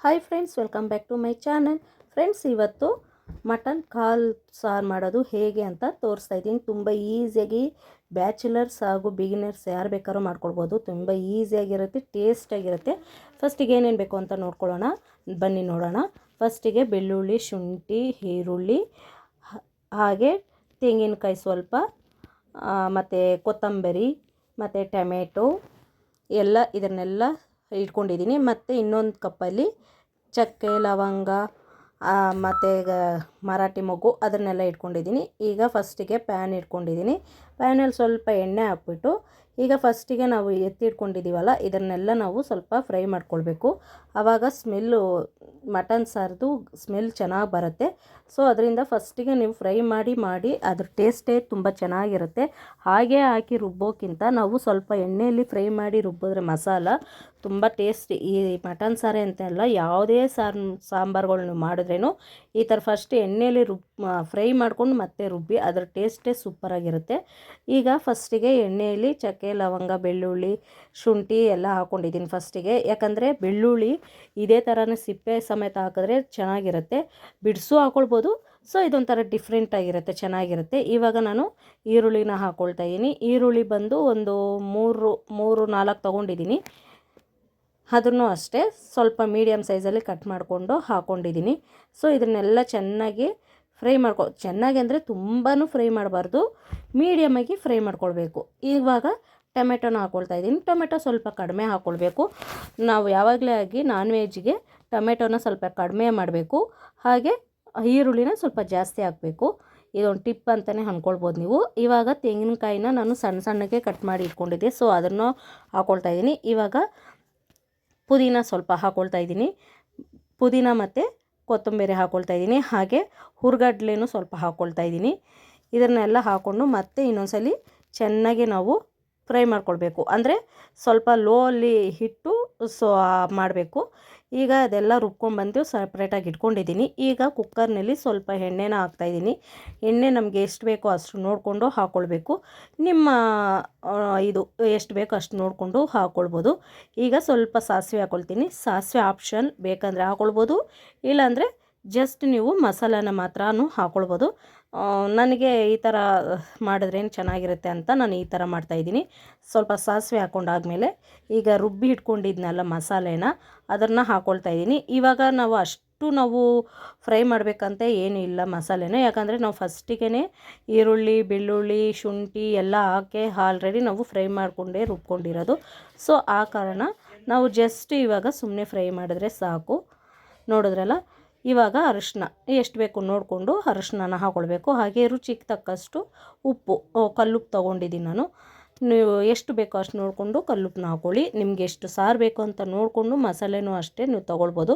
Hi friends, welcome back to my channel. Friends, ಇವತ್ತು mutton ಕಾಲ್ ಸಾರು ಮಾಡೋದು ಹೇಗೆ ಅಂತ ತೋರಿಸ್ತಾ ಇದ್ದೀನಿ. ತುಂಬ ಈಸಿಯಾಗಿ ಬ್ಯಾಚುಲರ್ಸ್ ಹಾಗೂ ಬಿಗಿನರ್ಸ್ ಯಾರು ಬೇಕಾದ್ರೂ ಮಾಡ್ಕೊಳ್ಬೋದು. ತುಂಬ ಈಸಿಯಾಗಿರುತ್ತೆ, ಟೇಸ್ಟಾಗಿರುತ್ತೆ. ಫಸ್ಟಿಗೆ ಏನೇನು ಬೇಕು ಅಂತ ನೋಡ್ಕೊಳ್ಳೋಣ, ಬನ್ನಿ ನೋಡೋಣ. ಫಸ್ಟಿಗೆ ಬೆಳ್ಳುಳ್ಳಿ, ಶುಂಠಿ, ಈರುಳ್ಳಿ, ಹಾಗೆ ತೆಂಗಿನಕಾಯಿ ಸ್ವಲ್ಪ, ಮತ್ತು ಕೊತ್ತಂಬರಿ, ಮತ್ತು ಟೊಮೆಟೊ ಎಲ್ಲ ಇದನ್ನೆಲ್ಲ ಇಟ್ಕೊಂಡಿದ್ದೀನಿ. ಮತ್ತು ಇನ್ನೊಂದು ಕಪ್ಪಲ್ಲಿ ಚಕ್ಕೆ, ಲವಂಗ, ಮತ್ತು ಮರಾಠಿ ಮೊಗ್ಗು ಅದನ್ನೆಲ್ಲ ಇಟ್ಕೊಂಡಿದ್ದೀನಿ. ಈಗ ಫಸ್ಟಿಗೆ ಪ್ಯಾನ್ ಇಟ್ಕೊಂಡಿದ್ದೀನಿ. ಪ್ಯಾನಲ್ಲಿ ಸ್ವಲ್ಪ ಎಣ್ಣೆ ಹಾಕ್ಬಿಟ್ಟು ಈಗ ಫಸ್ಟಿಗೆ ನಾವು ಎತ್ತಿಟ್ಕೊಂಡಿದ್ದೀವಲ್ಲ ಇದನ್ನೆಲ್ಲ ನಾವು ಸ್ವಲ್ಪ ಫ್ರೈ ಮಾಡ್ಕೊಳ್ಬೇಕು. ಆವಾಗ ಸ್ಮೆಲ್ಲು ಮಟನ್ ಸಾರ್ದು ಸ್ಮೆಲ್ ಚೆನ್ನಾಗಿ ಬರುತ್ತೆ. ಸೊ ಅದರಿಂದ ಫಸ್ಟಿಗೆ ನೀವು ಫ್ರೈ ಮಾಡಿ ಅದ್ರ ಟೇಸ್ಟೇ ತುಂಬ ಚೆನ್ನಾಗಿರುತ್ತೆ. ಹಾಗೆ ಹಾಕಿ ರುಬ್ಬೋಕ್ಕಿಂತ ನಾವು ಸ್ವಲ್ಪ ಎಣ್ಣೆಯಲ್ಲಿ ಫ್ರೈ ಮಾಡಿ ರುಬ್ಬಿದ್ರೆ ಮಸಾಲ ತುಂಬ ಟೇಸ್ಟಿ. ಈ ಮಟನ್ ಸಾರೇ ಅಂತ ಅಲ್ಲ, ಯಾವುದೇ ಸಾಂಬಾರುಗಳನ್ನ ಮಾಡಿದ್ರೇನು ಈ ಥರ ಫಸ್ಟ್ ಎಣ್ಣೆಯಲ್ಲಿ ಫ್ರೈ ಮಾಡ್ಕೊಂಡು ಮತ್ತೆ ರುಬ್ಬಿ ಅದರ ಟೇಸ್ಟೇ ಸೂಪರಾಗಿರುತ್ತೆ. ಈಗ ಫಸ್ಟಿಗೆ ಎಣ್ಣೆಯಲ್ಲಿ ಚಕ್ಕೆ, ಲವಂಗ, ಬೆಳ್ಳುಳ್ಳಿ, ಶುಂಠಿ ಎಲ್ಲ ಹಾಕ್ಕೊಂಡಿದ್ದೀನಿ ಫಸ್ಟಿಗೆ. ಯಾಕಂದರೆ ಬೆಳ್ಳುಳ್ಳಿ ಇದೇ ಥರನೇ ಸಿಪ್ಪೆ ಸಮೇತ ಹಾಕಿದ್ರೆ ಚೆನ್ನಾಗಿರುತ್ತೆ, ಬಿಡಿಸು ಹಾಕ್ಕೊಳ್ಬೋದು. ಸೊ ಇದೊಂಥರ ಡಿಫ್ರೆಂಟಾಗಿರುತ್ತೆ, ಚೆನ್ನಾಗಿರುತ್ತೆ. ಇವಾಗ ನಾನು ಈರುಳ್ಳಿನ ಹಾಕ್ಕೊಳ್ತಾ ಇದ್ದೀನಿ. ಈರುಳ್ಳಿ ಬಂದು ಒಂದು ಮೂರು ನಾಲ್ಕು ತೊಗೊಂಡಿದ್ದೀನಿ. ಅದನ್ನು ಅಷ್ಟೇ ಸ್ವಲ್ಪ ಮೀಡಿಯಮ್ ಸೈಜಲ್ಲಿ ಕಟ್ ಮಾಡಿಕೊಂಡು ಹಾಕ್ಕೊಂಡಿದ್ದೀನಿ. ಸೊ ಇದನ್ನೆಲ್ಲ ಚೆನ್ನಾಗಿ ಫ್ರೈ ಚೆನ್ನಾಗಿ ಅಂದರೆ ತುಂಬಾ ಫ್ರೈ ಮಾಡಬಾರ್ದು, ಮೀಡಿಯಮಾಗಿ ಫ್ರೈ ಮಾಡ್ಕೊಳ್ಬೇಕು. ಇವಾಗ ಟೊಮೆಟೊನ ಹಾಕ್ಕೊಳ್ತಾ ಇದ್ದೀನಿ. ಟೊಮೆಟೊ ಸ್ವಲ್ಪ ಕಡಿಮೆ ಹಾಕ್ಕೊಳ್ಬೇಕು. ನಾವು ಯಾವಾಗಲೇ ಆಗಿ ನಾನ್ ವೆಜ್ಗೆ ಟೊಮೆಟೊನ ಸ್ವಲ್ಪ ಕಡಿಮೆ ಮಾಡಬೇಕು, ಹಾಗೆ ಈರುಳ್ಳಿನ ಸ್ವಲ್ಪ ಜಾಸ್ತಿ ಹಾಕಬೇಕು. ಇದೊಂದು ಟಿಪ್ ಅಂತಲೇ ಅಂದ್ಕೊಳ್ಬೋದು ನೀವು. ಇವಾಗ ತೆಂಗಿನಕಾಯಿನ ನಾನು ಸಣ್ಣ ಸಣ್ಣಗೆ ಕಟ್ ಮಾಡಿ ಇಟ್ಕೊಂಡಿದ್ದೆ, ಸೊ ಅದನ್ನು ಹಾಕ್ಕೊಳ್ತಾ ಇದ್ದೀನಿ. ಇವಾಗ ಪುದೀನ ಸ್ವಲ್ಪ ಹಾಕ್ಕೊಳ್ತಾ ಇದ್ದೀನಿ. ಪುದೀನ ಮತ್ತು ಕೊತ್ತಂಬರಿ ಹಾಕ್ಕೊಳ್ತಾ ಇದ್ದೀನಿ. ಹಾಗೆ ಹುರ್ಗಡ್ಲೆನೂ ಸ್ವಲ್ಪ ಹಾಕ್ಕೊಳ್ತಾ ಇದ್ದೀನಿ. ಇದನ್ನೆಲ್ಲ ಹಾಕ್ಕೊಂಡು ಮತ್ತೆ ಇನ್ನೊಂದ್ಸಲಿ ಚೆನ್ನಾಗಿ ನಾವು ಫ್ರೈ ಮಾಡ್ಕೊಳ್ಬೇಕು. ಅಂದರೆ ಸ್ವಲ್ಪ ಲೋ ಅಲ್ಲಿ ಇಟ್ಟು ಮಾಡಬೇಕು. ಈಗ ಅದೆಲ್ಲ ರುಬ್ಕೊಂಡ್ಬಂದು ಸಪ್ರೇಟಾಗಿ ಇಟ್ಕೊಂಡಿದ್ದೀನಿ. ಈಗ ಕುಕ್ಕರ್ನಲ್ಲಿ ಸ್ವಲ್ಪ ಎಣ್ಣೆನ ಹಾಕ್ತಾಯಿದ್ದೀನಿ. ಎಣ್ಣೆ ನಮಗೆ ಎಷ್ಟು ಬೇಕೋ ಅಷ್ಟು ನೋಡಿಕೊಂಡು ಹಾಕ್ಕೊಳ್ಬೇಕು. ನಿಮ್ಮ ಇದು ಎಷ್ಟು ಬೇಕೋ ಅಷ್ಟು ನೋಡಿಕೊಂಡು ಹಾಕ್ಕೊಳ್ಬೋದು. ಈಗ ಸ್ವಲ್ಪ ಸಾಸಿವೆ ಹಾಕ್ಕೊಳ್ತೀನಿ. ಸಾಸಿವೆ ಆಪ್ಷನ್, ಬೇಕಂದರೆ ಹಾಕ್ಕೊಳ್ಬೋದು, ಇಲ್ಲಾಂದರೆ ಜಸ್ಟ್ ನೀವು ಮಸಾಲಾನ ಮಾತ್ರ ಹಾಕ್ಕೊಳ್ಬೋದು. ನನಗೆ ಈ ಥರ ಮಾಡಿದ್ರೇನು ಚೆನ್ನಾಗಿರುತ್ತೆ ಅಂತ ನಾನು ಈ ಥರ ಮಾಡ್ತಾಯಿದ್ದೀನಿ. ಸ್ವಲ್ಪ ಸಾಸಿವೆ ಹಾಕ್ಕೊಂಡಾದ್ಮೇಲೆ ಈಗ ರುಬ್ಬಿ ಇಟ್ಕೊಂಡಿದ್ನಲ್ಲ ಮಸಾಲೆನ ಅದನ್ನು ಹಾಕ್ಕೊಳ್ತಾ ಇದ್ದೀನಿ. ಇವಾಗ ನಾವು ಫ್ರೈ ಮಾಡಬೇಕಂತ ಏನೂ ಇಲ್ಲ ಮಸಾಲೆನ, ಯಾಕಂದರೆ ನಾವು ಫಸ್ಟಿಗೆ ಈರುಳ್ಳಿ, ಬೆಳ್ಳುಳ್ಳಿ, ಶುಂಠಿ ಎಲ್ಲ ಹಾಕಿ ಆಲ್ರೆಡಿ ನಾವು ಫ್ರೈ ಮಾಡಿಕೊಂಡೇ ರುಬ್ಕೊಂಡಿರೋದು. ಸೊ ಆ ಕಾರಣ ನಾವು ಜಸ್ಟ್ ಇವಾಗ ಸುಮ್ಮನೆ ಫ್ರೈ ಮಾಡಿದ್ರೆ ಸಾಕು. ನೋಡಿದ್ರಲ್ಲ, ಇವಾಗ ಅರಿಶಿನ ಎಷ್ಟು ಬೇಕು ನೋಡಿಕೊಂಡು ಅರಿಶಿನ ಹಾಕ್ಕೊಳ್ಬೇಕು. ಹಾಗೆ ರುಚಿಗೆ ತಕ್ಕಷ್ಟು ಉಪ್ಪು, ಕಲ್ಲುಪ್ಪು ತೊಗೊಂಡಿದ್ದೀನಿ ನಾನು. ನೀವು ಎಷ್ಟು ಬೇಕೋ ಅಷ್ಟು ನೋಡಿಕೊಂಡು ಕಲ್ಲುಪ್ಪನ್ನ ಹಾಕ್ಕೊಳ್ಳಿ. ನಿಮಗೆ ಎಷ್ಟು ಸಾರು ಬೇಕು ಅಂತ ನೋಡಿಕೊಂಡು ಮಸಾಲೆನೂ ಅಷ್ಟೇ ನೀವು ತೊಗೊಳ್ಬೋದು.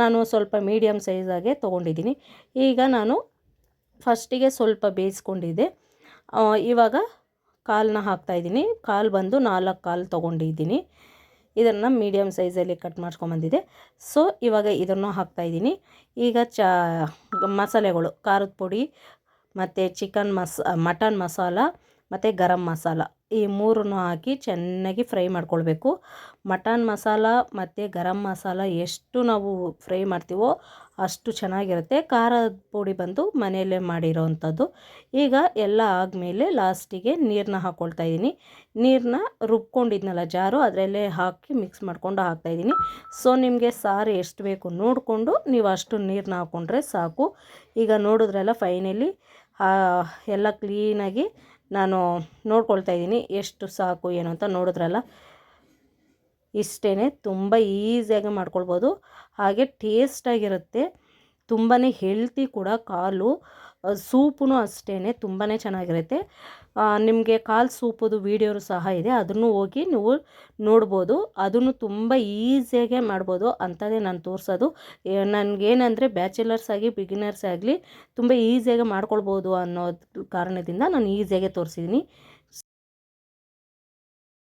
ನಾನು ಸ್ವಲ್ಪ ಮೀಡಿಯಮ್ ಸೈಜಾಗೆ ತೊಗೊಂಡಿದ್ದೀನಿ. ಈಗ ನಾನು ಫಸ್ಟಿಗೆ ಸ್ವಲ್ಪ ಬೇಯಿಸ್ಕೊಂಡಿದ್ದೆ. ಇವಾಗ ಕಾಲನ್ನ ಹಾಕ್ತಾಯಿದ್ದೀನಿ. ಕಾಲು ಬಂದು 4 ಕಾಲು ತೊಗೊಂಡಿದ್ದೀನಿ. ಇದನ್ನು ಮೀಡಿಯಮ್ ಸೈಜಲ್ಲಿ ಕಟ್ ಮಾಡ್ಸ್ಕೊಂಬಂದಿದೆ. ಸೊ ಇವಾಗ ಇದನ್ನು ಹಾಕ್ತಾಯಿದ್ದೀನಿ. ಈಗ ಮಸಾಲೆಗಳು, ಖಾರದ ಪುಡಿ ಮತ್ತು ಮಟನ್ ಮಸಾಲ ಮತ್ತು ಗರಂ ಮಸಾಲ ಈ ಮೂರನ್ನು ಹಾಕಿ ಚೆನ್ನಾಗಿ ಫ್ರೈ ಮಾಡ್ಕೊಳ್ಬೇಕು. ಮಟನ್ ಮಸಾಲ ಮತ್ತು ಗರಂ ಮಸಾಲ ಎಷ್ಟು ನಾವು ಫ್ರೈ ಮಾಡ್ತೀವೋ ಅಷ್ಟು ಚೆನ್ನಾಗಿರುತ್ತೆ. ಖಾರದ ಪುಡಿ ಬಂದು ಮನೆಯಲ್ಲೇ ಮಾಡಿರೋ ಅಂಥದ್ದು. ಈಗ ಎಲ್ಲ ಆದಮೇಲೆ ಲಾಸ್ಟಿಗೆ ನೀರನ್ನ ಹಾಕ್ಕೊಳ್ತಾ ಇದ್ದೀನಿ. ನೀರನ್ನ ರುಬ್ಕೊಂಡಿದ್ನಲ್ಲ ಜಾರು, ಅದರಲ್ಲೇ ಹಾಕಿ ಮಿಕ್ಸ್ ಮಾಡ್ಕೊಂಡು ಹಾಕ್ತಾಯಿದ್ದೀನಿ. ಸೊ ನಿಮಗೆ ಸಾರು ಎಷ್ಟು ಬೇಕು ನೋಡಿಕೊಂಡು ನೀವು ಅಷ್ಟು ನೀರನ್ನ ಹಾಕ್ಕೊಂಡ್ರೆ ಸಾಕು. ಈಗ ನೋಡಿದ್ರಲ್ಲ, ಫೈನಲಿ ಎಲ್ಲ ಕ್ಲೀನಾಗಿ ನಾನು ನೋಡ್ಕೊಳ್ತಾ ಇದ್ದೀನಿ ಎಷ್ಟು ಸಾಕು ಏನು ಅಂತ. ನೋಡಿದ್ರಲ್ಲ, ಇಷ್ಟೇ, ತುಂಬ ಈಸಿಯಾಗಿ ಮಾಡ್ಕೊಳ್ಬೋದು. ಹಾಗೆ ಟೇಸ್ಟಾಗಿರುತ್ತೆ, ತುಂಬಾ ಹೆಲ್ತಿ ಕೂಡ. ಕಾಲು ಸೂಪೂ ಅಷ್ಟೇ ತುಂಬಾ ಚೆನ್ನಾಗಿರುತ್ತೆ. ನಿಮಗೆ ಕಾಲು ಸೂಪದು ವೀಡಿಯೋರು ಸಹ ಇದೆ, ಅದನ್ನು ಹೋಗಿ ನೀವು ನೋಡ್ಬೋದು. ಅದನ್ನು ತುಂಬ ಈಸಿಯಾಗೆ ಮಾಡ್ಬೋದು ಅಂತಲೇ ನಾನು ತೋರಿಸೋದು. ನನಗೇನೆಂದರೆ ಬ್ಯಾಚುಲರ್ಸ್ ಆಗಿ ಬಿಗಿನರ್ಸ್ ಆಗಲಿ ತುಂಬ ಈಸಿಯಾಗಿ ಮಾಡ್ಕೊಳ್ಬೋದು ಅನ್ನೋ ಕಾರಣದಿಂದ ನಾನು ಈಸಿಯಾಗೆ ತೋರಿಸಿದ್ದೀನಿ.